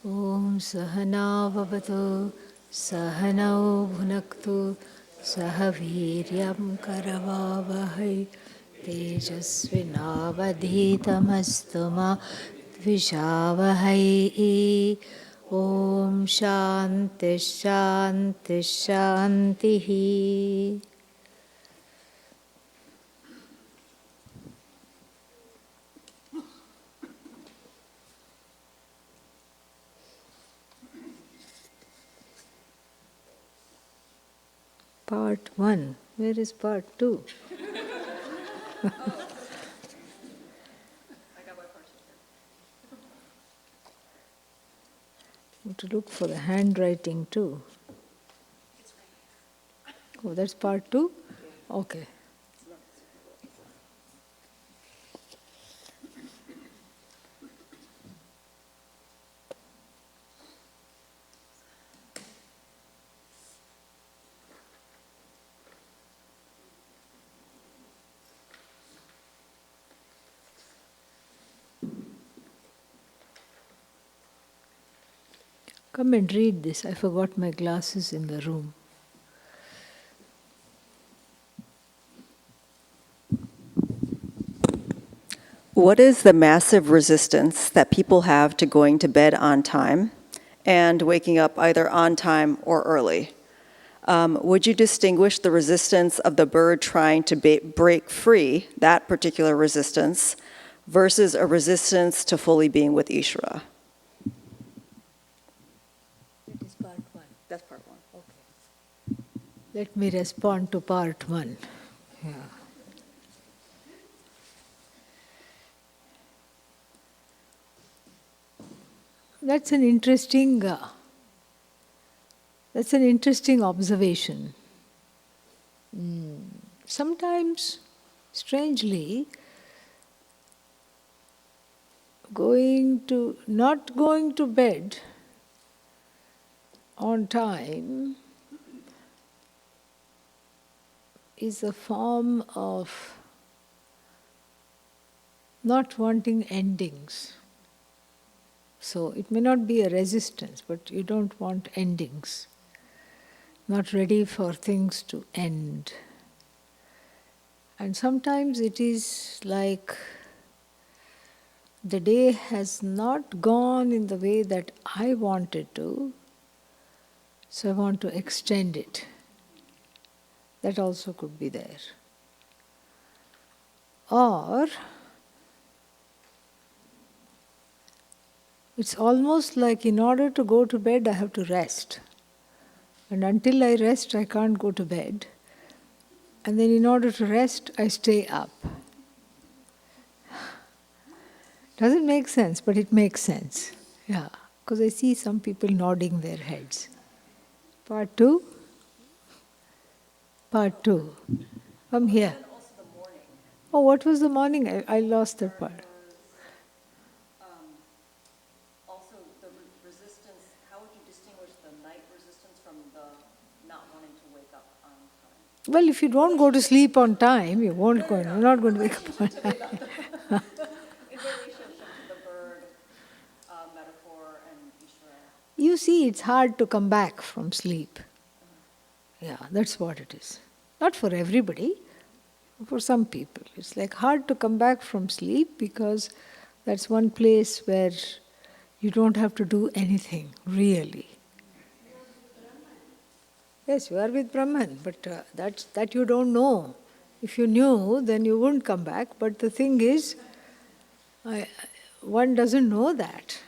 Om Sahana Vavatu Sahanau Bhunaktu Sahaviryam Karavavahai Tejasvinavadhitamastu ma Dvishavahai. Om Shanti Shanti Shantihi. Part 1. Where is part 2? I have to look for the handwriting too. Oh, that's part 2? Okay. Come and read this. I forgot my glasses in the room. What is the massive resistance that people have to going to bed on time and waking up either on time or early? Would you distinguish the resistance of the bird trying to break free, that particular resistance, versus a resistance to fully being with Ishvara? That is part 1. That's part 1. Okay. Let me respond to part 1. Yeah. That's an interesting observation. Sometimes, strangely, not going to bed on time is a form of not wanting endings. So it may not be a resistance, but you don't want endings. Not ready for things to end. And sometimes it is like the day has not gone in the way that I wanted to, so I want to extend it. That also could be there. Or it's almost like in order to go to bed, I have to rest. And until I rest, I can't go to bed. And then in order to rest, I stay up. Doesn't make sense, but it makes sense. Yeah, because I see some people nodding their heads. Part 2? Part 2. Come here. Oh, what was the morning? I lost that part. Also, the resistance, how would you distinguish the night resistance from the not wanting to wake up on time? Well, if you don't go to sleep on time, you won't go. You're not going to wake up on time. In relationship to the bird metaphor and Ishvara. You see, it's hard to come back from sleep. Yeah, that's what it is. Not for everybody, for some people. It's like hard to come back from sleep because that's one place where you don't have to do anything, really. Yes, you are with Brahman, but that you don't know. If you knew, then you wouldn't come back. But the thing is, one doesn't know that.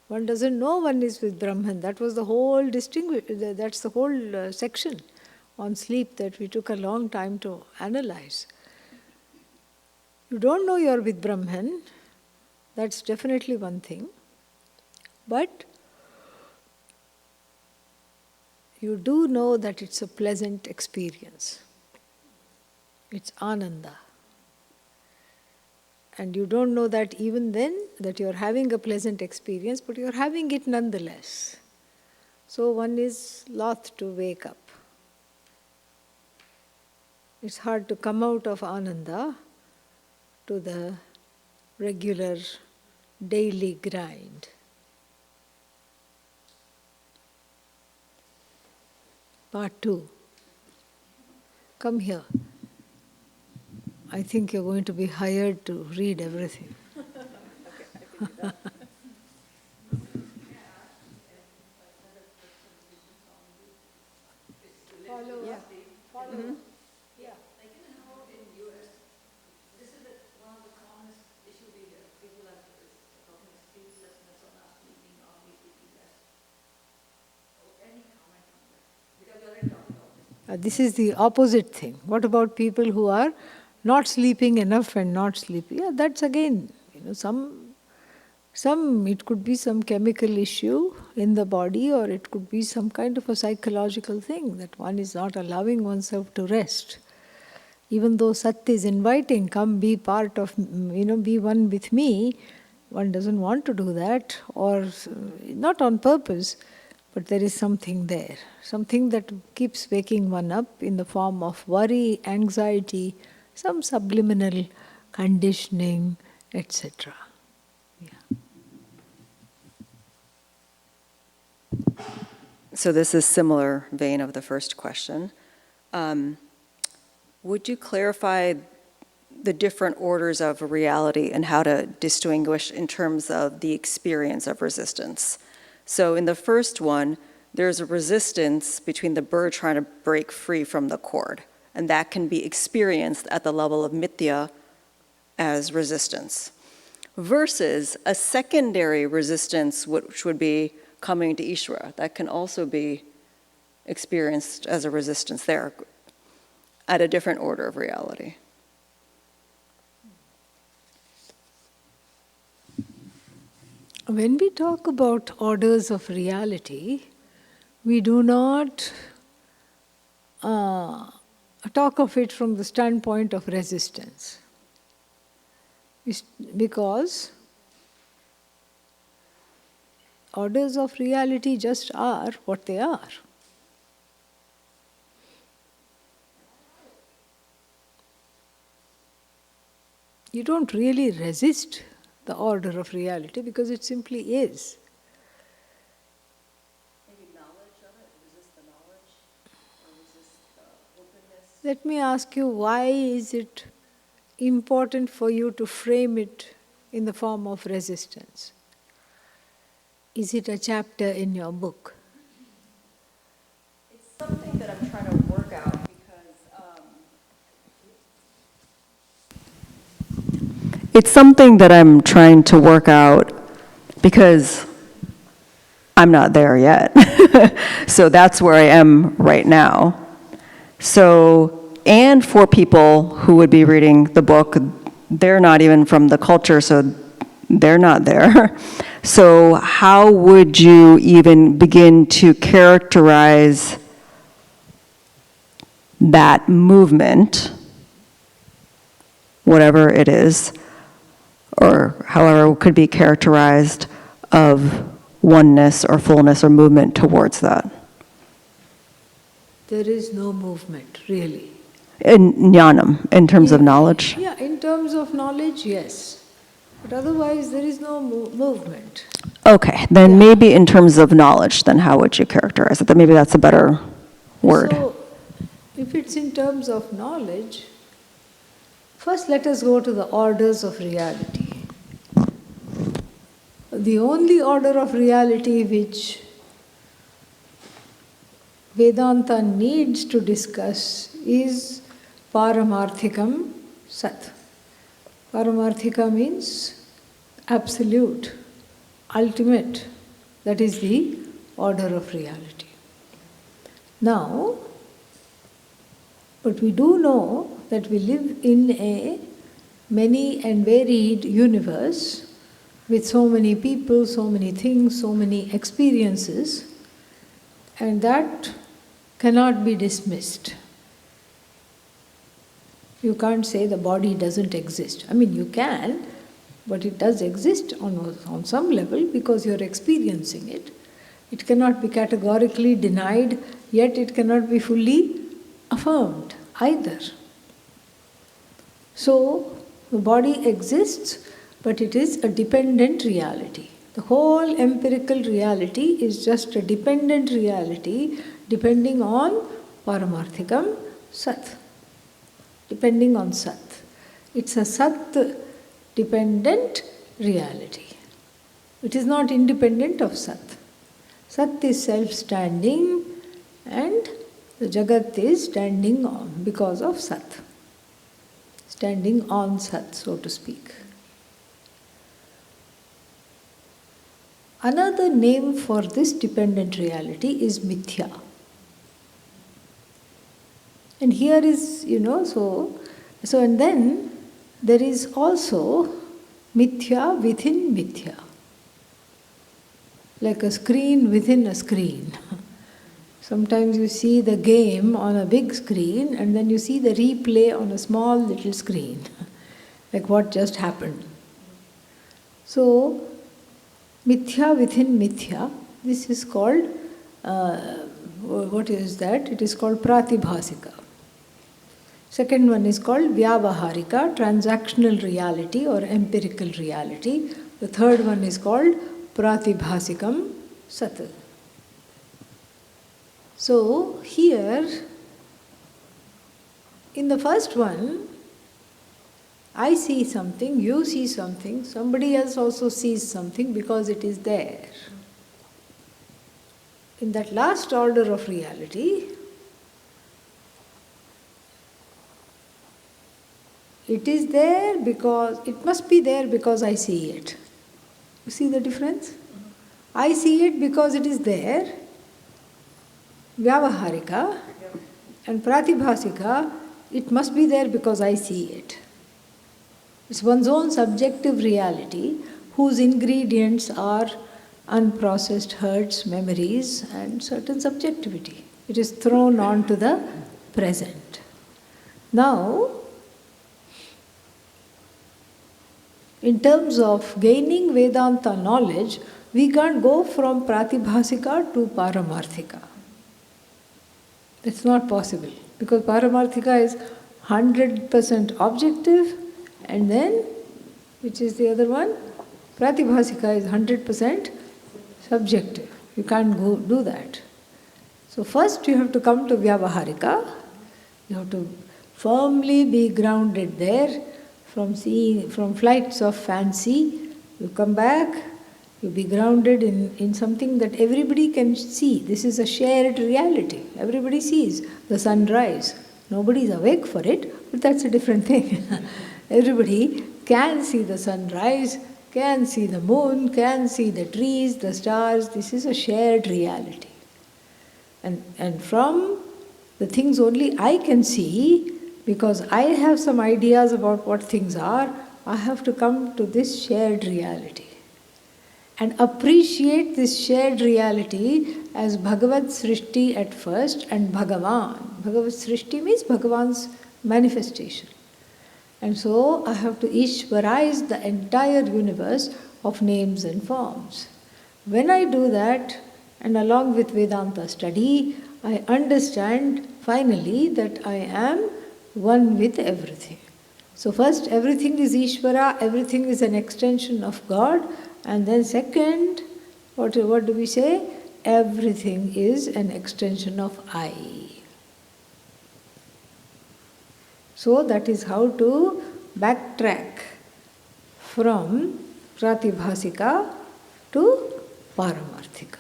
One doesn't know one is with Brahman. That was the whole that's the whole section on sleep that we took a long time to analyze. You don't know you're with Brahman, that's definitely one thing. But you do know that it's a pleasant experience. It's ananda. And you don't know that even then, that you're having a pleasant experience, but you're having it nonetheless. So one is loath to wake up. It's hard to come out of ananda to the regular daily grind. Part 2. Come here. I think you're going to be hired to read everything. This is the opposite thing. What about people who are not sleeping enough and not sleeping? Yeah, that's again, some it could be some chemical issue in the body, or it could be some kind of a psychological thing that one is not allowing oneself to rest. Even though Sat is inviting, come be part of, be one with me, one doesn't want to do that, or not on purpose, but there is something there, something that keeps waking one up in the form of worry, anxiety, some subliminal conditioning, etc. Yeah. So this is similar vein of the first question. Would you clarify the different orders of reality and how to distinguish in terms of the experience of resistance? So in the first one, there's a resistance between the bird trying to break free from the cord, and that can be experienced at the level of mithya as resistance, versus a secondary resistance, which would be coming to Ishvara. That can also be experienced as a resistance there at a different order of reality. When we talk about orders of reality, we do not talk of it from the standpoint of resistance. Because orders of reality just are what they are. You don't really resist the order of reality because it simply is. Maybe knowledge of it, resist the knowledge, or resist the openness. Let me ask you, why is it important for you to frame it in the form of resistance? Is it a chapter in your book? It's something that I'm trying to work out because it's something that I'm trying to work out because I'm not there yet. So that's where I am right now. So, and for people who would be reading the book, they're not even from the culture, so they're not there. So how would you even begin to characterize that movement, whatever it is, or however it could be characterized, of oneness or fullness or movement towards that? There is no movement, really. In jnanam, in terms of knowledge? Yeah, in terms of knowledge, yes. But otherwise, there is no movement. Okay, then maybe in terms of knowledge, then how would you characterize it? Then maybe that's a better word. So, if it's in terms of knowledge, first let us go to the orders of reality. The only order of reality which Vedanta needs to discuss is Paramarthikam Sat. Paramarthika means absolute, ultimate. That is the order of reality. Now, but we do know that we live in a many and varied universe with so many people, so many things, so many experiences, and that cannot be dismissed. You can't say the body doesn't exist. I mean, you can, but it does exist on some level because you're experiencing it. It cannot be categorically denied, yet it cannot be fully affirmed either. So, the body exists, but it is a dependent reality. The whole empirical reality is just a dependent reality depending on Paramarthikam Sat. Depending on Sat. It's a Sat dependent reality. It is not independent of Sat. Sat is self-standing and the Jagat is standing on because of Sat. Standing on Sat, so to speak. Another name for this dependent reality is Mithya. And here is, so and then there is also Mithya within Mithya. Like a screen within a screen. Sometimes you see the game on a big screen and then you see the replay on a small little screen. Like what just happened. So, Mithya within Mithya, this is called, what is that? It is called Pratibhasika. Second one is called Vyavaharika, transactional reality or empirical reality. The third one is called Pratibhasikam Sat. So here, in the first one, I see something, you see something, somebody else also sees something because it is there. In that last order of reality, it is there because, it must be there because I see it. You see the difference? I see it because it is there, Vyavaharika, and Pratibhasika, it must be there because I see it. It's one's own subjective reality whose ingredients are unprocessed hurts, memories, and certain subjectivity. It is thrown onto the present. Now, in terms of gaining Vedanta knowledge, we can't go from Pratibhasika to Paramarthika. That's not possible because Paramarthika is 100% objective and then, which is the other one? Pratibhasika is 100% subjective. You can't go do that. So first you have to come to Vyavaharika. You have to firmly be grounded there. From flights of fancy, you come back, you be grounded in something that everybody can see. This is a shared reality. Everybody sees the sunrise. Nobody is awake for it, but that's a different thing. Everybody can see the sunrise, can see the moon, can see the trees, the stars. This is a shared reality. And from the things only I can see, because I have some ideas about what things are, I have to come to this shared reality and appreciate this shared reality as Bhagavad Srishti at first and Bhagavan. Bhagavad Srishti means Bhagavan's manifestation. And so I have to Ishvarize the entire universe of names and forms. When I do that, and along with Vedanta study, I understand finally that I am one with everything. So first, everything is Ishvara, everything is an extension of God, and then second, what do we say? Everything is an extension of I. So that is how to backtrack from Pratibhasika to Paramarthika.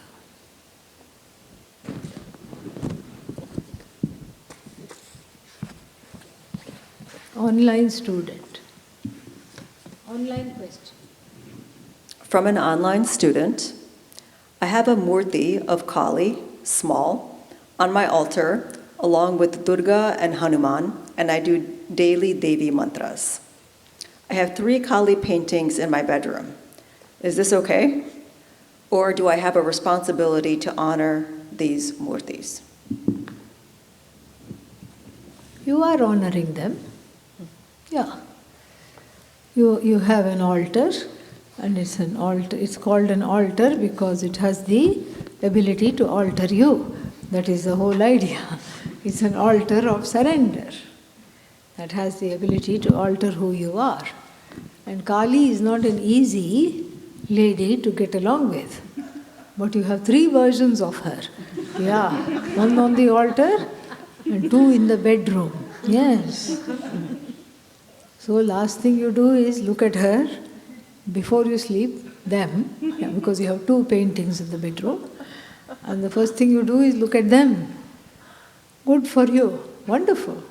Online student. Online question. From an online student, I have a murti of Kali, small, on my altar, along with Durga and Hanuman, and I do daily Devi mantras. I have 3 Kali paintings in my bedroom. Is this okay? Or do I have a responsibility to honor these murtis? You are honoring them. Yeah. You have an altar, and it's an altar. It's called an altar because it has the ability to alter you. That is the whole idea. It's an altar of surrender that has the ability to alter who you are. And Kali is not an easy lady to get along with. But you have 3 versions of her. Yeah, one on the altar and two in the bedroom. Yes. So last thing you do is look at her before you sleep, them, yeah, because you have two paintings in the bedroom. And the first thing you do is look at them. Good for you. Wonderful.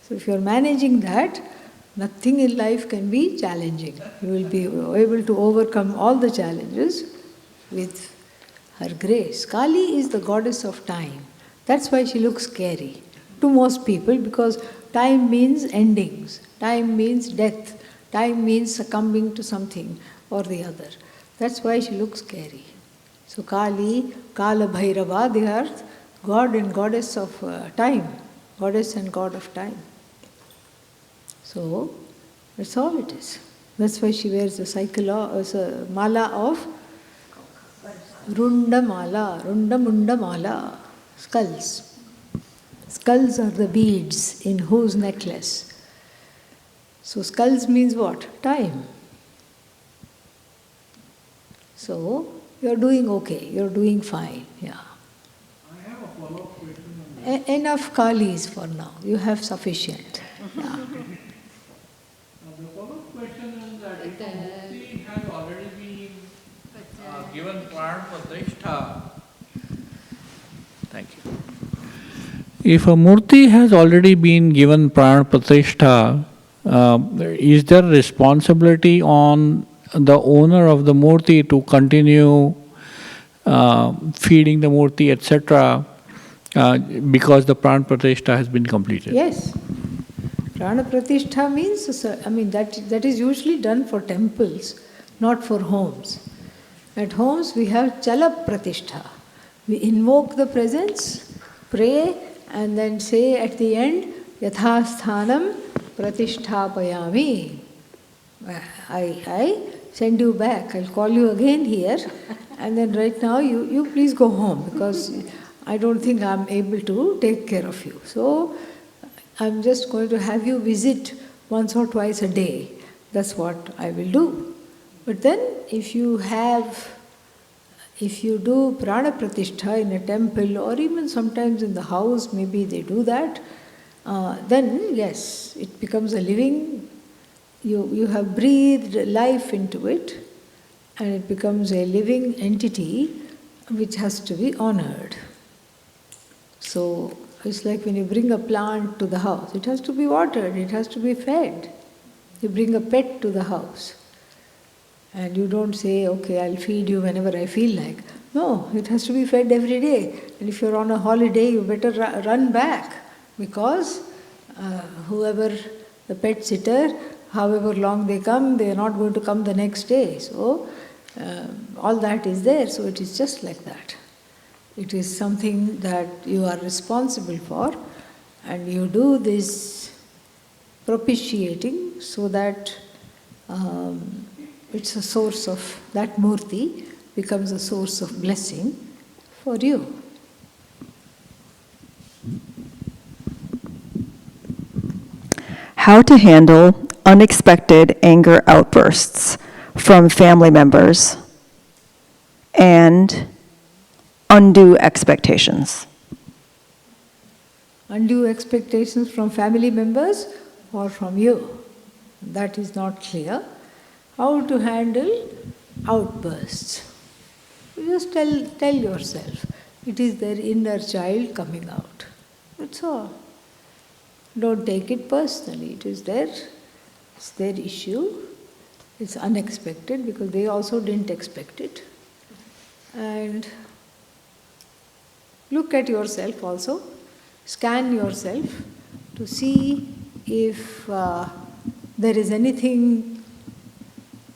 So if you're managing that, nothing in life can be challenging. You will be able to overcome all the challenges with her grace. Kali is the goddess of time. That's why she looks scary to most people, because time means endings, time means death, time means succumbing to something or the other. That's why she looks scary. So Kali, Kala Bhairava, they are god and goddess of time, goddess and god of time. So that's all it is. That's why she wears a mala of Runda Mala, Runda Munda Mala, skulls. Skulls are the beads in whose necklace. So skulls means what? Time. So you're doing okay, you're doing fine, yeah. I have a follow-up question on that. Enough Kalis for now, you have sufficient. Yeah. The follow-up question is that if a murti has already been given pran pratishtha, thank you. If a murti has already been given pran pratishtha, is there responsibility on the owner of the murti to continue feeding the murti, etc., because the pran pratishtha has been completed? Yes. Prana Pratishtha means, that is usually done for temples, not for homes. At homes we have Chala Pratishtha. We invoke the presence, pray, and then say at the end, Yathasthanam Pratisthapayami. I send you back. I'll call you again here, and then right now you please go home, because I don't think I'm able to take care of you. So I'm just going to have you visit once or twice a day. That's what I will do. But then if you do prana pratishtha in a temple, or even sometimes in the house, maybe they do that, then yes, it becomes a living, you have breathed life into it, and it becomes a living entity which has to be honored. So it's like when you bring a plant to the house, it has to be watered, it has to be fed. You bring a pet to the house, and you don't say, okay, I'll feed you whenever I feel like. No, it has to be fed every day. And if you're on a holiday, you better run back, because whoever the pet sitter, however long they come, they are not going to come the next day. So all that is there. So it is just like that. It is something that you are responsible for, and you do this propitiating so that it's a source of, that murti becomes a source of blessing for you. How to handle unexpected anger outbursts from family members and undue expectations. Undue expectations from family members or from you. That is not clear. How to handle outbursts. You just tell yourself, it is their inner child coming out. That's all. Don't take it personally. It is it's their issue. It's unexpected because they also didn't expect it. And look at yourself also. Scan yourself to see if there is anything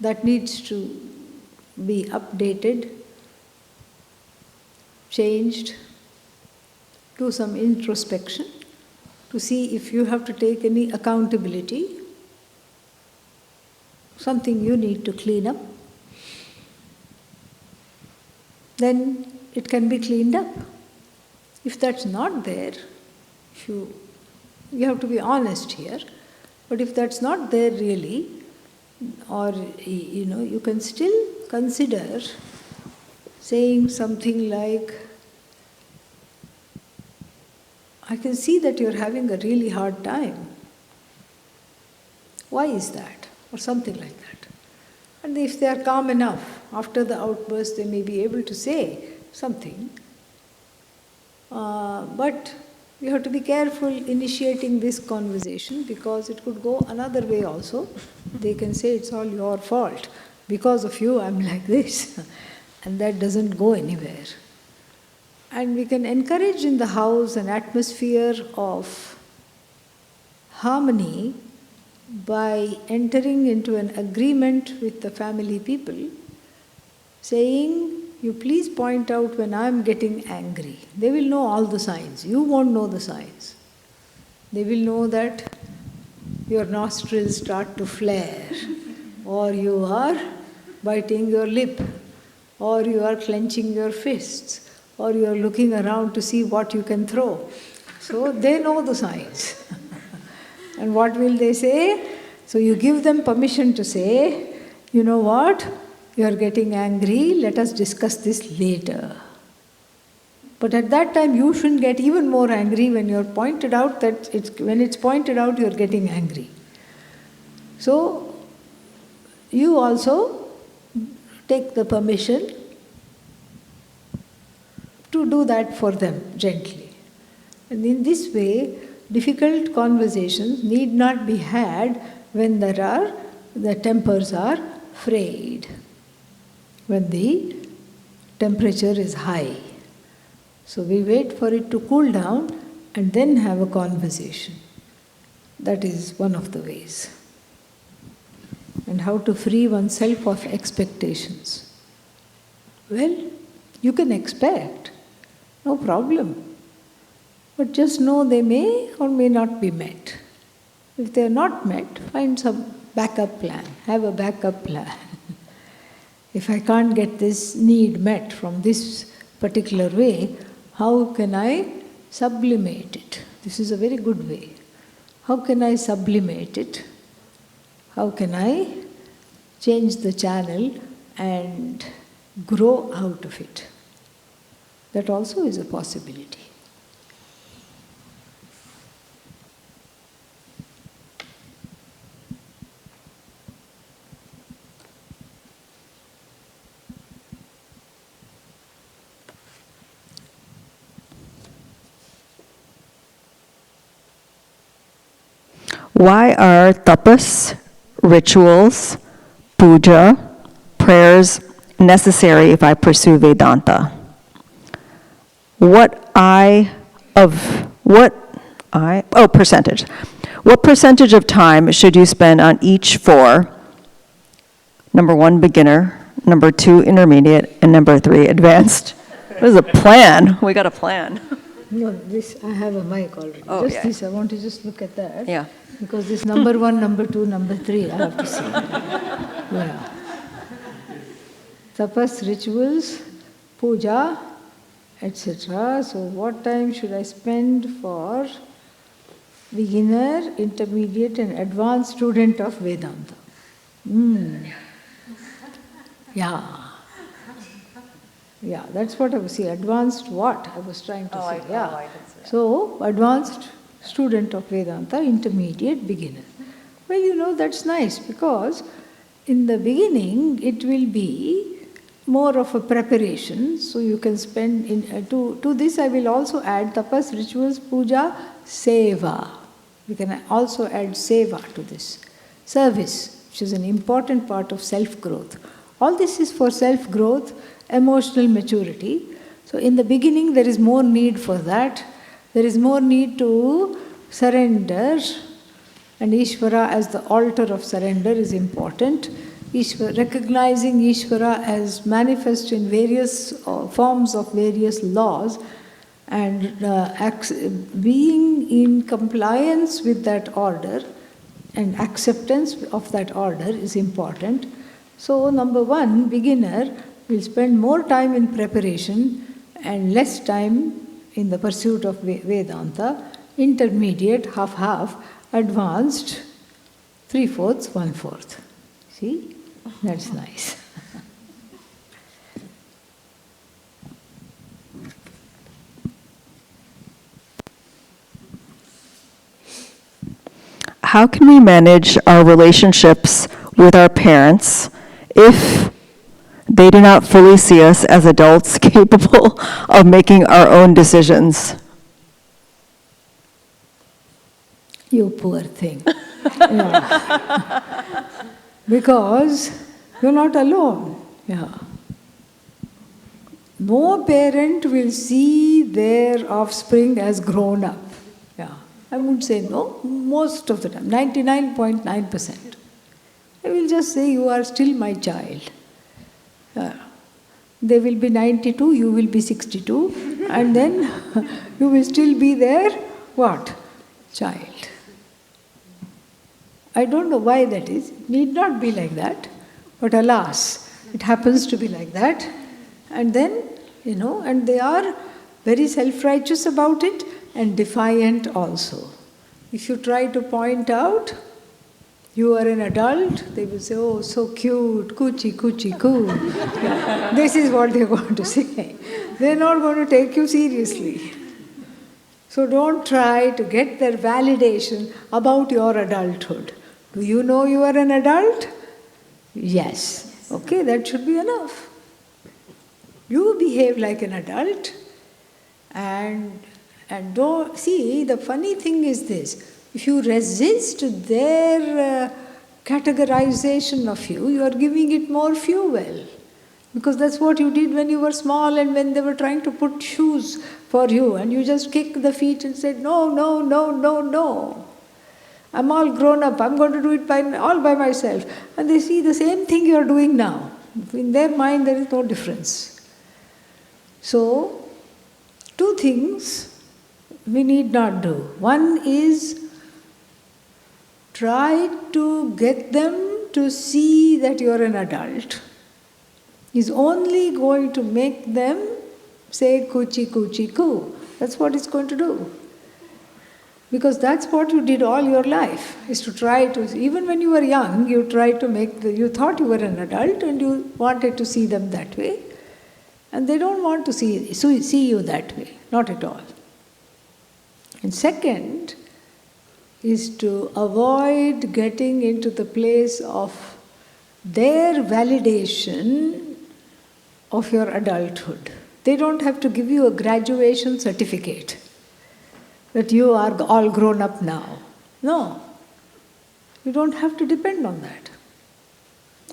that needs to be updated, changed. Do some introspection to see if you have to take any accountability, something you need to clean up. Then it can be cleaned up. If that's not there, you have to be honest here, but if that's not there really, or you can still consider saying something like, I can see that you're having a really hard time. Why is that? Or something like that. And if they are calm enough, after the outburst, they may be able to say something. But you have to be careful initiating this conversation because it could go another way also. They can say it's all your fault. Because of you, I'm like this. And that doesn't go anywhere. And we can encourage in the house an atmosphere of harmony by entering into an agreement with the family people, saying, you please point out when I'm getting angry. They will know all the signs. You won't know the signs. They will know that your nostrils start to flare, or you are biting your lip, or you are clenching your fists, or you are looking around to see what you can throw. So they know the signs. And what will they say? So you give them permission to say, you know what? You are getting angry, let us discuss this later. But at that time, you shouldn't get even more angry when you're pointed out when it's pointed out you're getting angry. So you also take the permission to do that for them gently. And in this way, difficult conversations need not be had when the tempers are frayed, when the temperature is high. So we wait for it to cool down and then have a conversation. That is one of the ways. And how to free oneself of expectations. Well, you can expect, no problem. But just know they may or may not be met. If they are not met, find some backup plan. Have a backup plan. If I can't get this need met from this particular way, how can I sublimate it? This is a very good way. How can I sublimate it? How can I change the channel and grow out of it? That also is a possibility. Why are tapas, rituals, puja, prayers necessary if I pursue Vedanta? Percentage. What percentage of time should you spend on each for, number 1, beginner, number 2, intermediate, and number 3, advanced? This is a plan. We got a plan. No, this, I have a mic already. Oh, just yeah. this, I want to just look at that. Yeah. Because this number 1, number 2, number 3, I have to see. Yeah. Tapas, rituals, puja, etc. So what time should I spend for beginner, intermediate and advanced student of Vedanta? Yeah. Yeah, that's what I was saying. Advanced what I was trying to say. Yeah. So, advanced student of Vedanta, intermediate, beginner. Well, that's nice because in the beginning it will be more of a preparation. So you can spend to this I will also add tapas, rituals, puja, seva. We can also add seva to this. Service, which is an important part of self-growth. All this is for self-growth, emotional maturity. So in the beginning there is more need for that. There is more need to surrender, and Ishvara as the altar of surrender is important. Recognizing Ishvara as manifest in various forms of various laws and being in compliance with that order and acceptance of that order is important. So number 1, beginner will spend more time in preparation and less time in the pursuit of Vedanta. Intermediate, half-half. Advanced, 3/4, 1/4. See? That's nice. how can we manage our relationships with our parents if they do not fully see us as adults capable of making our own decisions? You poor thing. Yeah. Because you're not alone. Yeah. No parent will see their offspring as grown up. Yeah. I would say no, most of the time, 99.9%. They will just say, you are still my child. They will be 92, you will be 62, and then you will still be their, what? Child. I don't know why that is. It need not be like that. But alas, it happens to be like that. And then, and they are very self-righteous about it and defiant also. If you try to point out, you are an adult, they will say, oh, so cute, coochie, coochie, coo. This is what they're going to say. They're not going to take you seriously. So don't try to get their validation about your adulthood. Do you know you are an adult? Yes. Okay, that should be enough. You behave like an adult and don't see, the funny thing is this. If you resist their categorization of you, you are giving it more fuel. Because that's what you did when you were small and when they were trying to put shoes for you and you just kicked the feet and said, no, no, no, no, no. I'm all grown up, I'm going to do it all by myself. And they see the same thing you are doing now. In their mind there is no difference. So, two things we need not do. One is try to get them to see that you are an adult. Is only going to make them say coochie coochie coo. That's what it's going to do. Because that's what you did all your life, is to try to, even when you were young, you tried to you thought you were an adult and you wanted to see them that way. And they don't want to see you that way, not at all. And second is to avoid getting into the place of their validation of your adulthood. They don't have to give you a graduation certificate that you are all grown up now. No. You don't have to depend on that.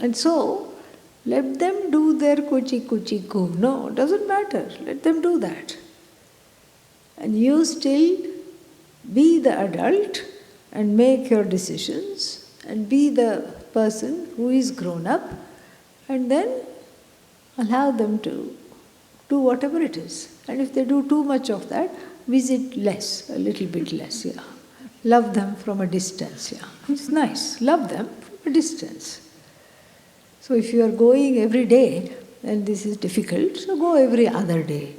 And so, let them do their coochie coochie coo. No, doesn't matter. Let them do that. And you still be the adult and make your decisions and be the person who is grown up and then allow them to do whatever it is. And if they do too much of that, visit less, a little bit less, yeah. Love them from a distance, yeah. It's nice. Love them from a distance. So if you are going every day, and this is difficult, so go every other day.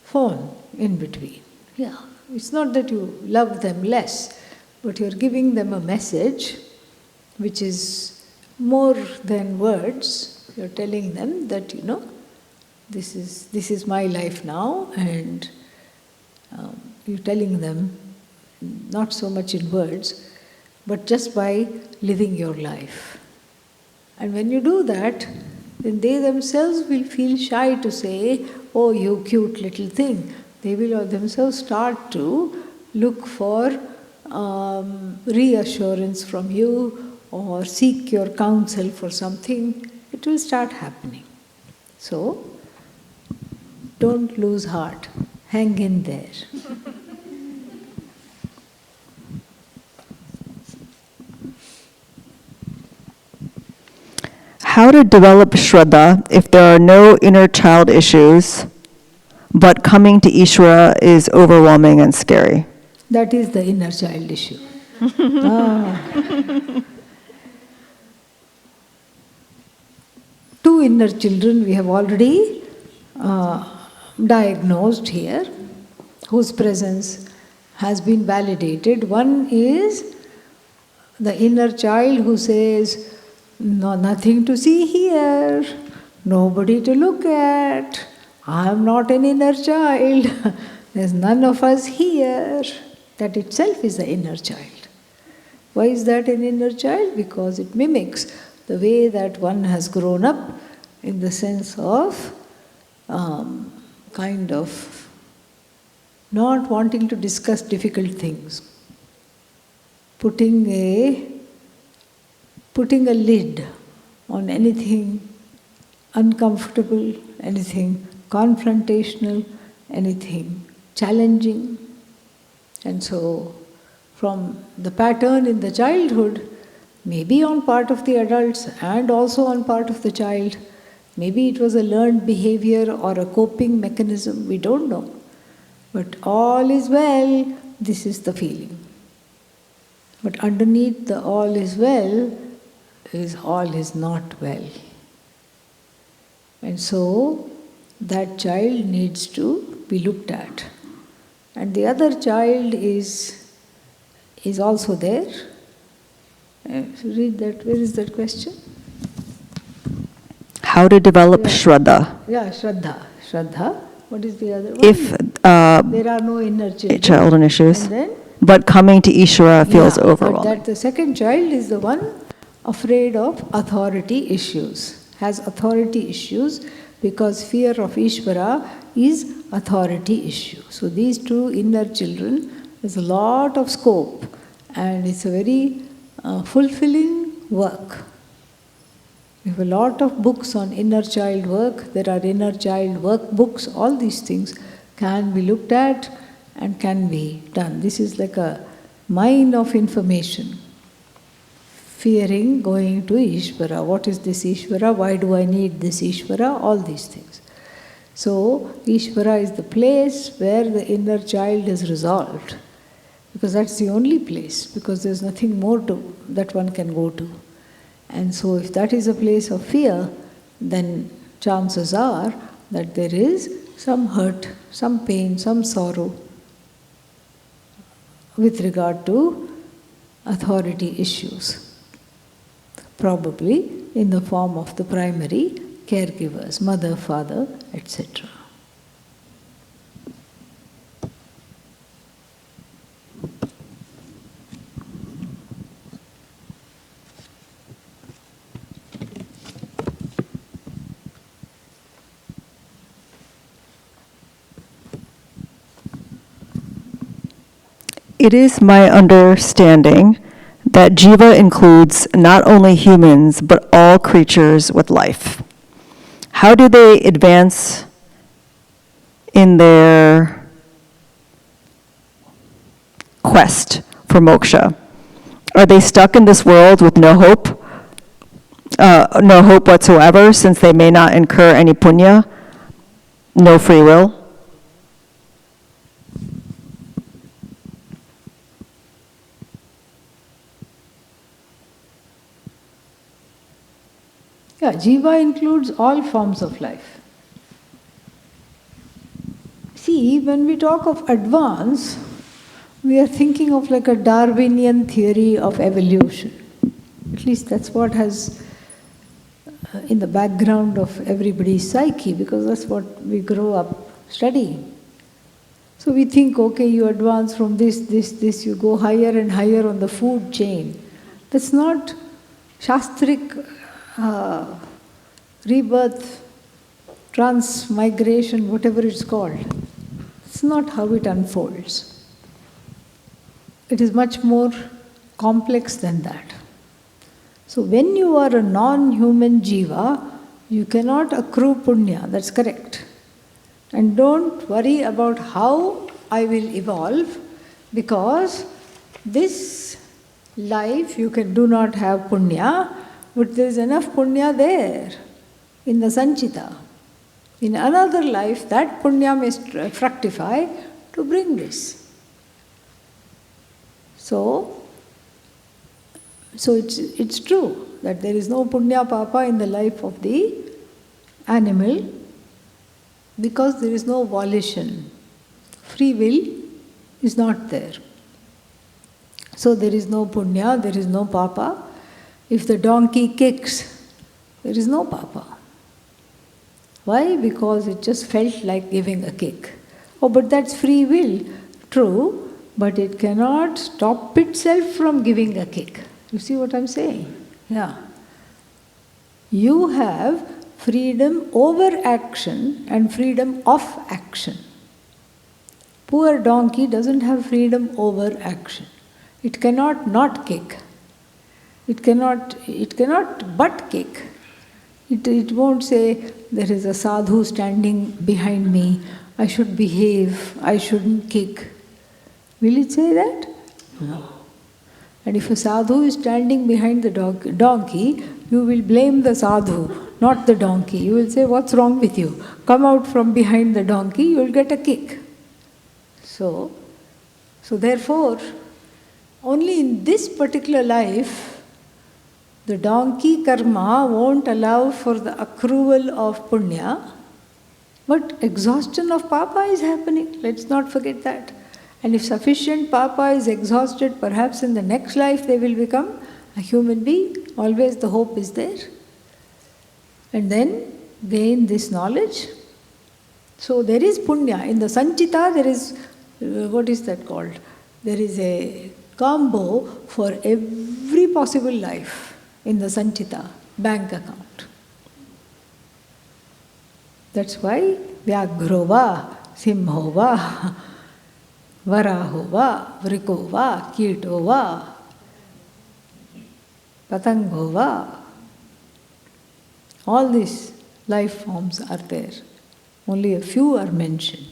Phone in between, yeah. It's not that you love them less, but you're giving them a message which is more than words. You're telling them that, this is my life now, and you're telling them, not so much in words, but just by living your life. And when you do that, then they themselves will feel shy to say, oh, you cute little thing. They will themselves start to look for reassurance from you or seek your counsel for something. It will start happening. So, don't lose heart. Hang in there. How to develop Shraddha if there are no inner child issues, but coming to Ishvara is overwhelming and scary? That is the inner child issue. Two inner children we have already diagnosed here, whose presence has been validated. One is the inner child who says, no, nothing to see here, nobody to look at, I am not an inner child, there's none of us here. That itself is the inner child. Why is that an inner child? Because it mimics the way that one has grown up, in the sense of kind of not wanting to discuss difficult things, putting a lid on anything uncomfortable, anything confrontational, anything challenging. And so, from the pattern in the childhood, maybe on part of the adults and also on part of the child, maybe it was a learned behavior or a coping mechanism, we don't know. But all is well, this is the feeling. But underneath the all is well is all is not well. And so that child needs to be looked at. And the other child is also there. Read that. Where is that question? How to develop Shraddha. Yeah, Shraddha. What is the other one? If there are no inner children. children issues, And then, but coming to Ishvara feels but overwhelming. that the second child is the one afraid of authority issues, has authority issues, because fear of Ishvara is authority issue. So these two inner children, there's a lot of scope, and it's a very fulfilling work. We have a lot of books on inner child work. There are inner child workbooks. All these things can be looked at and can be done. This is like a mine of information. Fearing going to Ishvara. What is this Ishvara? Why do I need this Ishvara? All these things. So, Ishvara is the place where the inner child is resolved. Because that's the only place. Because there's nothing more that one can go to. And so if that is a place of fear, then chances are that there is some hurt, some pain, some sorrow with regard to authority issues. Probably in the form of the primary caregivers, mother, father, etc. It is my understanding that jiva includes not only humans, but all creatures with life. How do they advance in their quest for moksha? Are they stuck in this world with no hope whatsoever, since they may not incur any punya, no free will? Yeah, jiva includes all forms of life. See, when we talk of advance, we are thinking of like a Darwinian theory of evolution. At least that's what has in the background of everybody's psyche, because that's what we grow up studying. So we think, okay, you advance from this, you go higher and higher on the food chain. That's not Shastric rebirth, transmigration, whatever it's called. It's not how it unfolds. It is much more complex than that. So when you are a non-human jiva, you cannot accrue punya, that's correct. And don't worry about how I will evolve, because this life you do not have punya, but there is enough punya there in the sanchita. In another life, that punya may fructify to bring this. So it's true that there is no punya papa in the life of the animal, because there is no volition. Free will is not there. So there is no punya, there is no papa. If the donkey kicks, there is no papa. Why? Because it just felt like giving a kick. Oh, but that's free will. True, but it cannot stop itself from giving a kick. You see what I'm saying? Yeah. You have freedom over action and freedom of action. Poor donkey doesn't have freedom over action. It cannot not kick. It cannot but kick. It won't say, there is a sadhu standing behind me, I should behave, I shouldn't kick. Will it say that? No. And if a sadhu is standing behind the donkey, you will blame the sadhu, not the donkey. You will say, what's wrong with you? Come out from behind the donkey, you will get a kick. So therefore, only in this particular life, the donkey karma won't allow for the accrual of punya, but exhaustion of papa is happening. Let's not forget that. And if sufficient papa is exhausted, perhaps in the next life they will become a human being. Always the hope is there. And then gain this knowledge. So there is punya. In the sanchita there is, what is that called? There is a combo for every possible life in the sanchita bank account. That's why Vyagrova, Simhova, Varahova, Vrikova, Kitova, Patangova, all these life forms are there. Only a few are mentioned.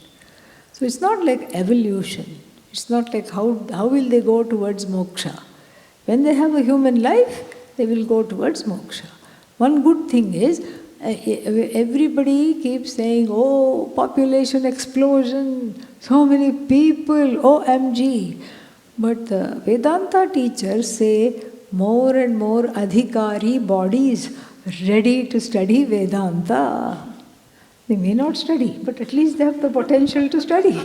So it's not like evolution. It's not like how will they go towards moksha. When they have a human life, they will go towards moksha. One good thing is, everybody keeps saying, oh, population explosion, so many people, OMG. But the Vedanta teachers say more and more adhikari bodies ready to study Vedanta. They may not study, but at least they have the potential to study.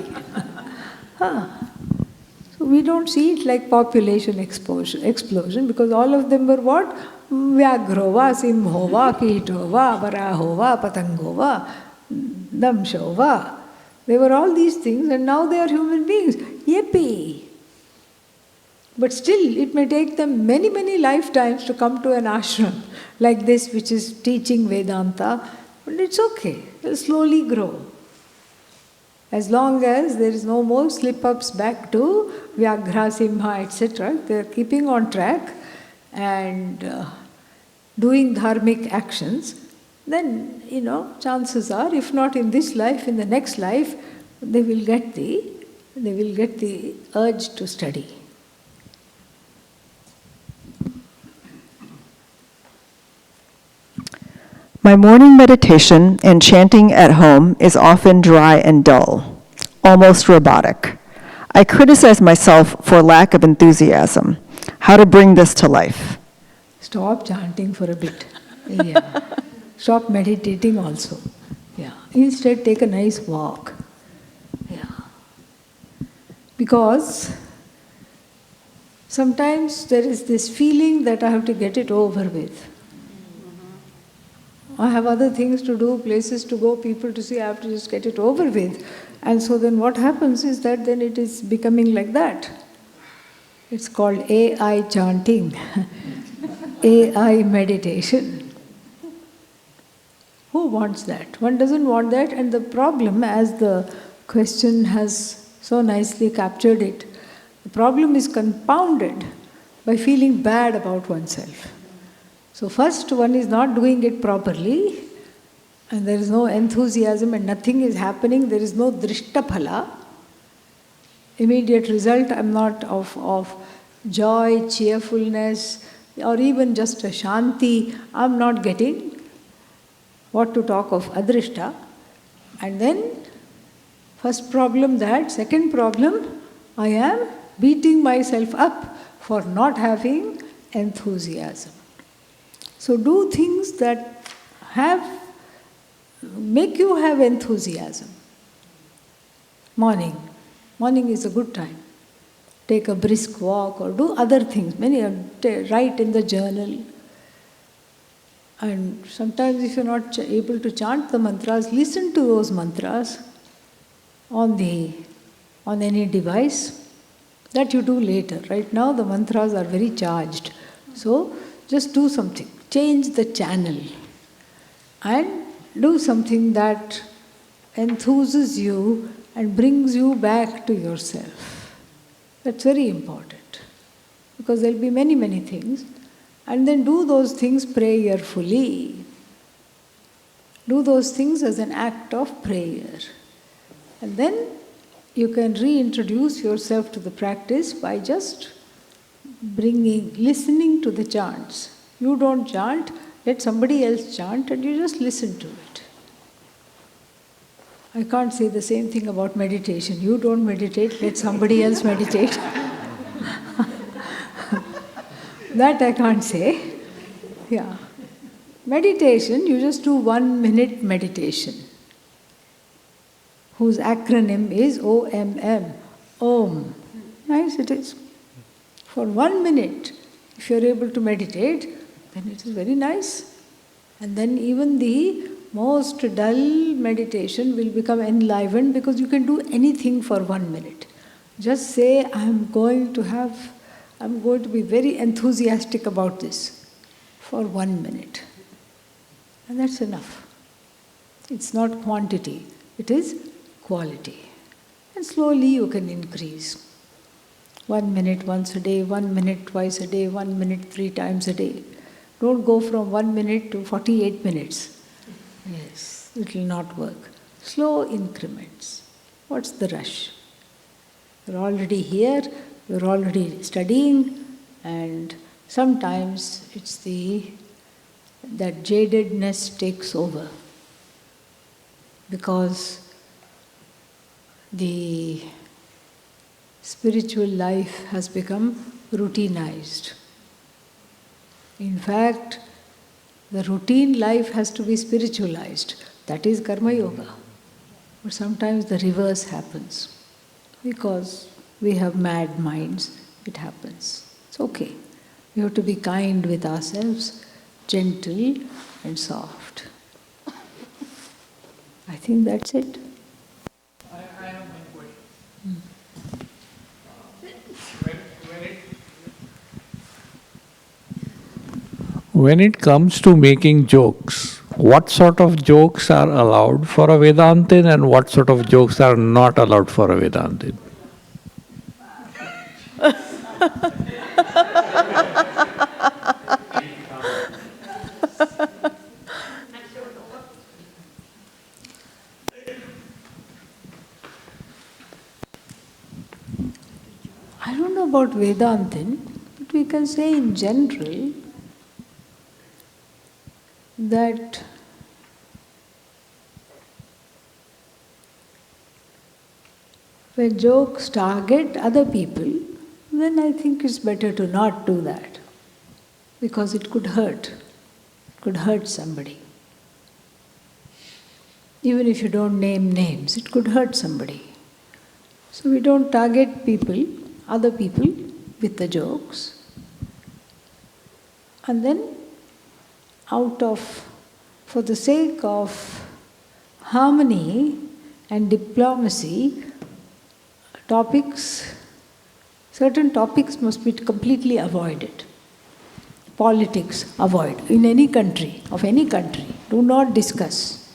So we don't see it like population explosion, because all of them were what? Vyagrova, Simhova, Kitova, Varahova, Patangova, Damshova. They were all these things, and now they are human beings. Yippee! But still, it may take them many, many lifetimes to come to an ashram like this, which is teaching Vedanta. But it's okay. They'll slowly grow. As long as there is no more slip-ups back to Vyagra, Simha, etc., they are keeping on track and doing dharmic actions, then, chances are, if not in this life, in the next life, they will get the urge to study. My morning meditation and chanting at home is often dry and dull, almost robotic. I criticize myself for lack of enthusiasm. How to bring this to life? Stop chanting for a bit. Yeah. Stop meditating also. Yeah. Instead, take a nice walk. Yeah. Because sometimes there is this feeling that I have to get it over with. I have other things to do, places to go, people to see, I have to just get it over with. And so then what happens is that then it is becoming like that. It's called AI chanting, AI meditation. Who wants that? One doesn't want that, and the problem, as the question has so nicely captured it, the problem is compounded by feeling bad about oneself. So first, one is not doing it properly, and there is no enthusiasm and nothing is happening, there is no drishtaphala. Immediate result, I am not of joy, cheerfulness, or even just a shanti, I am not getting. What to talk of adrishta. And then, first problem that, second problem, I am beating myself up for not having enthusiasm. So do things that make you have enthusiasm. Morning is a good time. Take a brisk walk or do other things. Write in the journal. And sometimes if you're not able to chant the mantras, listen to those mantras on any device. That you do later. Right now the mantras are very charged. So just do something. Change the channel and do something that enthuses you and brings you back to yourself. That's very important. Because there'll be many, many things. And then do those things prayerfully. Do those things as an act of prayer. And then you can reintroduce yourself to the practice by just listening to the chants. You don't chant, let somebody else chant and you just listen to it. I can't say the same thing about meditation. You don't meditate, let somebody else meditate. That I can't say. Yeah. Meditation, you just do 1 minute meditation, whose acronym is OMM, Om. Nice it is. For 1 minute, if you're able to meditate, then it is very nice. And then even the most dull meditation will become enlivened because you can do anything for 1 minute. Just say, I'm going to be very enthusiastic about this for 1 minute. And that's enough. It's not quantity, it is quality. And slowly you can increase. 1 minute once a day, 1 minute twice a day, 1 minute 3 times a day. Don't go from 1 minute to 48 minutes. Yes, it will not work. Slow increments. What's the rush? You're already here, you're already studying, and sometimes it's that jadedness takes over because the spiritual life has become routinized. In fact, the routine life has to be spiritualized. That is Karma Yoga. But sometimes the reverse happens because we have mad minds. It happens. It's okay. We have to be kind with ourselves, gentle and soft. I think that's it. I have one question. When it comes to making jokes, what sort of jokes are allowed for a Vedantin and what sort of jokes are not allowed for a Vedantin? I don't know about Vedantin, but we can say in general that when jokes target other people, then I think it's better to not do that because it could hurt. It could hurt somebody. Even if you don't name names, it could hurt somebody. So we don't target people, other people, with the jokes. And then for the sake of harmony and diplomacy, certain topics must be completely avoided. Politics, avoid. In any country, of any country, do not discuss.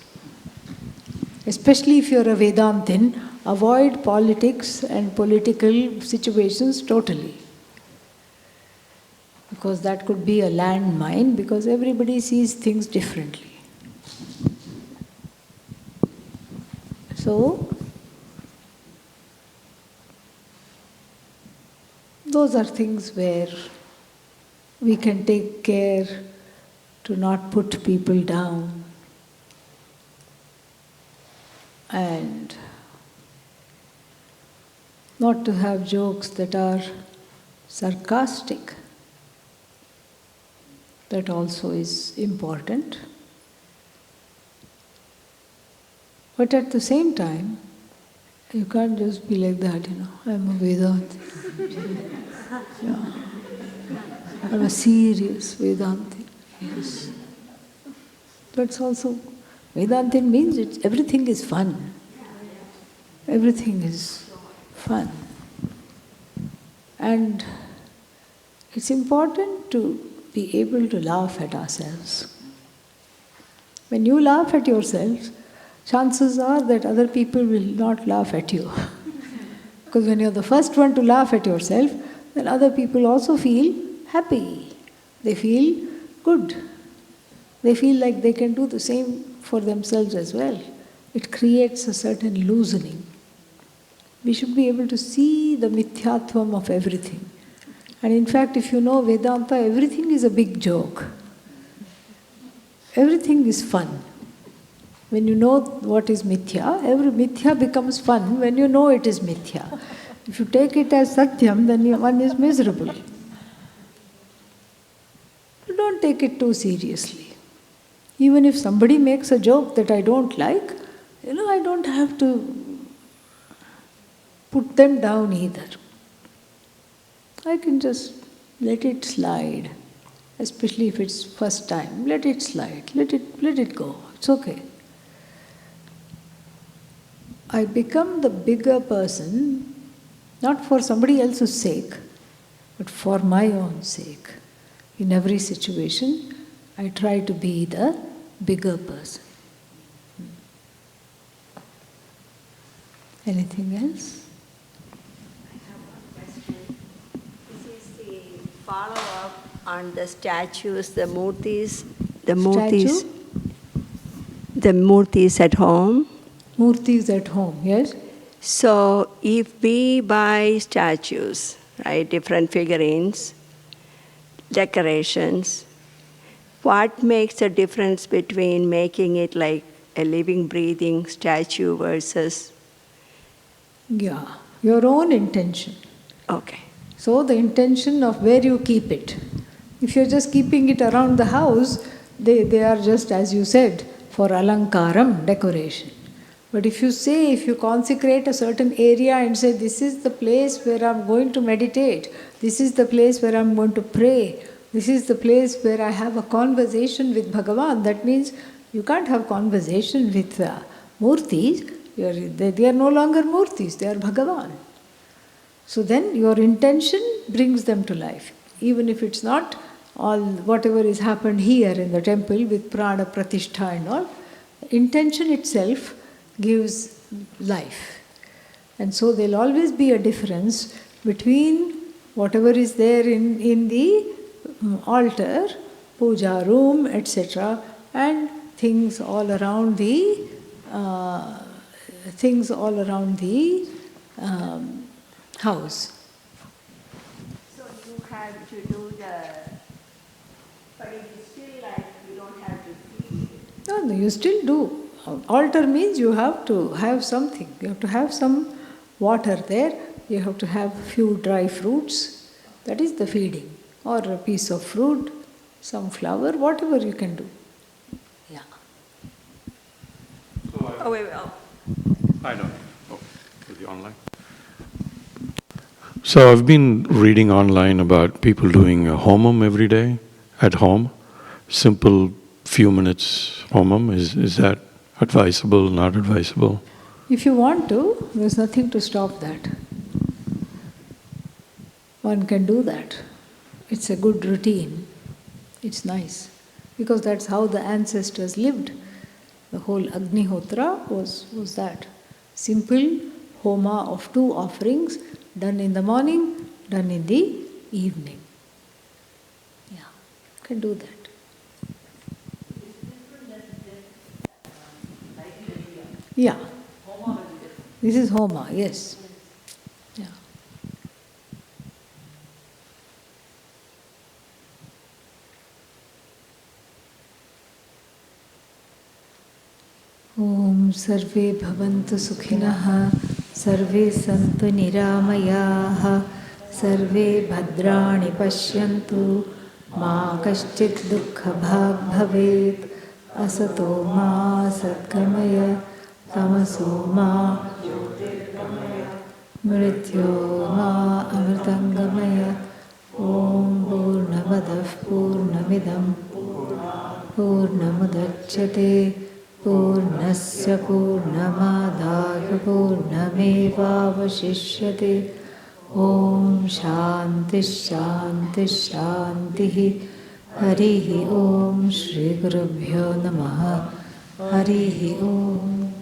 Especially if you're a Vedantin, avoid politics and political situations totally. Because that could be a landmine, because everybody sees things differently. So, those are things where we can take care to not put people down and not to have jokes that are sarcastic. That also is important. But at the same time, you can't just be like that, I'm a Vedanti. Yeah. I'm a serious Vedanti. Yes. That's also, Vedantin means everything is fun. Everything is fun. And it's important to be able to laugh at ourselves. When you laugh at yourself, chances are that other people will not laugh at you. Because when you're the first one to laugh at yourself, then other people also feel happy. They feel good. They feel like they can do the same for themselves as well. It creates a certain loosening. We should be able to see the mithyatvam of everything. And in fact, if you know Vedanta, everything is a big joke. Everything is fun. When you know what is mithya, every mithya becomes fun when you know it is mithya. If you take it as satyam, then one is miserable. You don't take it too seriously. Even if somebody makes a joke that I don't like, I don't have to put them down either. I can just let it slide, especially if it's first time. Let it slide, let it go. It's okay. I become the bigger person, not for somebody else's sake, but for my own sake. In every situation, I try to be the bigger person. Anything else? I have one question. This is the follow-up on the statues, the murtis at home. Murtis at home, yes? So if we buy statues, right, different figurines, decorations, what makes the difference between making it like a living, breathing statue versus... Yeah, your own intention. Okay. So the intention of where you keep it. If you're just keeping it around the house, they are just, as you said, for alankaram, decoration. But if you consecrate a certain area and say, this is the place where I'm going to meditate, this is the place where I'm going to pray, this is the place where I have a conversation with Bhagavan, that means you can't have conversation with murtis. They are no longer murtis, they are Bhagavan. So then your intention brings them to life. Even if it's not all whatever is happened here in the temple with prana pratishtha and all, intention itself gives life. And so there'll always be a difference between whatever is there in the altar, puja room, etc., and things all around the house. So you have to do but it is still like you don't have to feed it. No, you still do. Altar means you have to have something. You have to have some water there. You have to have few dry fruits. That is the feeding. Or a piece of fruit, some flower, whatever you can do. Yeah. I don't. Oh, is it online? So I've been reading online about people doing a homam every day at home. Simple few minutes homam. Is that advisable, not advisable? If you want to, there's nothing to stop that. One can do that. It's a good routine. It's nice. Because that's how the ancestors lived. The whole Agnihotra was that. Simple homa of 2 offerings, done in the morning, done in the evening. Yeah, you can do that. Yeah. This is homa, yes. Yeah. Om Sarve Bhavantu Sukhinah, Sarve Santu Niramayaha, Sarve Bhadrani Pashyantu, Ma Kaschit Dukkha Bhag Bhavet, Asato Ma Satgamaya, Tamaso Ma Mrityo Ma Amritangamaya. Om Purnamadav Purnamidam Purnamudachyate Purnasya Purnamadaya Purnamevavashishyate. Om Shanti Shanti Shanti. Harihi Om. Shri Gurubhyo Namaha. Harihi Om.